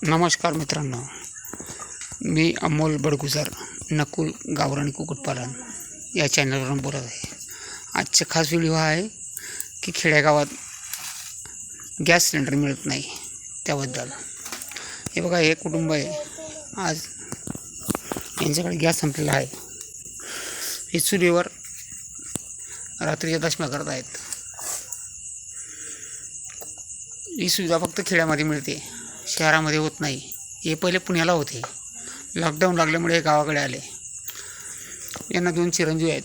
नमस्कार मित्रांनो, मी अमोल बडगुजर नकुल गावरानी कुक्कुटपालन या चॅनलवरून बोलत आहे। आजचा खास व्हिडिओ आहे की खेडेगावात गॅस सिलेंडर मिळत नाही त्याबद्दल। हे बघा, हे कुटुंब आहे, आज यांच्याकडे गॅस संपलेला आहे। हे चुलीवर रात्रीच्या दशम्या करत आहेत। ही सुविधा फक्त खेड्यामध्ये मिळते, शहरामध्ये होत नाही। हे पहिले पुण्याला होते, लॉकडाऊन लागल्यामुळे हे गावाकडे आले। यांना 2 चिरंजीव आहेत।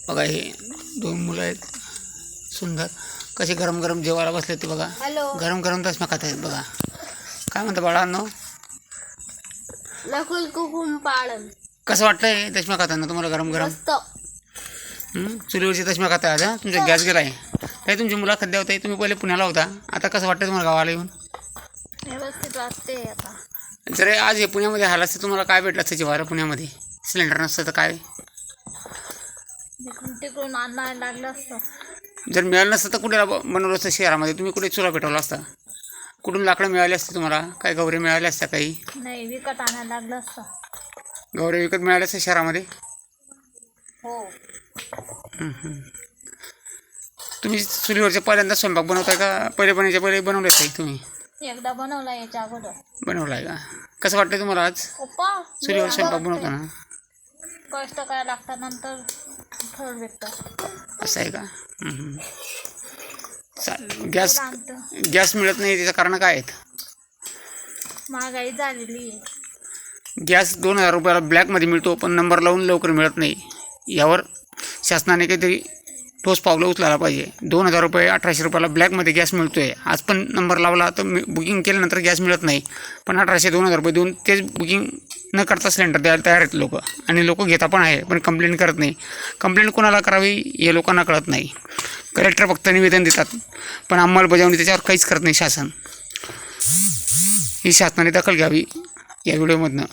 बघा, हे 2 मुलं आहेत, सुंदर कसे गरम गरम जेवायला बसले ते बघा। गरम गरम दशम्या खात आहेत बघा। काय म्हणता बाळांनो? नकुल कुक्कुटपालन कसं वाटतंय दशम्या खाताना तुम्हाला? गरम गरम चुलीवरची दशम्या खाता आहेत। तुमचा गॅस गेला आहे, काही तुमची मुलाखत द्या होते। तुम्ही पहिले पुण्याला होता, आता कसं वाटतं तुम्हाला गावाला येऊन? व्यवस्थित वाटते आता। जर आज हे पुण्यामध्ये आला असतं, तुम्हाला काय भेटलं असतं जेवायला? पुण्यामध्ये सिलेंडर नसतं तर काय तिकडून आणायला लागलं असतं। जर मिळालं नसतं तर कुठे बनवलं असतं शहरामध्ये? तुम्ही कुठे चुला पेटवला असता? कुठून लाकडं मिळाली असते तुम्हाला? काय गवरे मिळाले असत्या? काही नाही, विकत आणायला लागलं असतं। गवरे विकत मिळाले असते शहरामध्ये? हो। तुम्ही चुलीवरच्या पहिल्यांदा स्वयंपाक बनवताय का पहिले बनवले काही? तुम्ही एकदा बनवला, याच्या अगोदर बनवला आहे का? कसं वाटतं तुम्हाला आज चुलीवर स्वयंपाक बनवताना? कष्ट काय लागतात, नंतर फळ भेटतं। असं आहे का? गॅस मिळत नाही, त्याचं कारण काय आहेत? महागाई झालेली आहे। गॅस 2000 रुपयाला ब्लॅकमध्ये मिळतो, पण नंबर लावून लवकर मिळत नाही। यावर शासनाने काहीतरी ठोस पावलं उचलायला पाहिजे। 2000 रुपये 1800 रुपयाला ब्लॅकमध्ये गॅस मिळतो आहे। आज पण नंबर लावला तर बुकिंग केल्यानंतर गॅस मिळत नाही, पण 1800-2000 रुपये देऊन तेच बुकिंग न करता सिलेंडर द्यायला तयार आहेत लोक, आणि लोक घेता पण आहे, पण कंप्लेंट करत नाही। कंप्लेंट कोणाला करावी हे लोकांना कळत नाही। कलेक्टर फक्त निवेदन देतात, पण अंमलबजावणी त्याच्यावर काहीच करत नाही शासन। ही शासनाने दखल घ्यावी या व्हिडिओमधनं।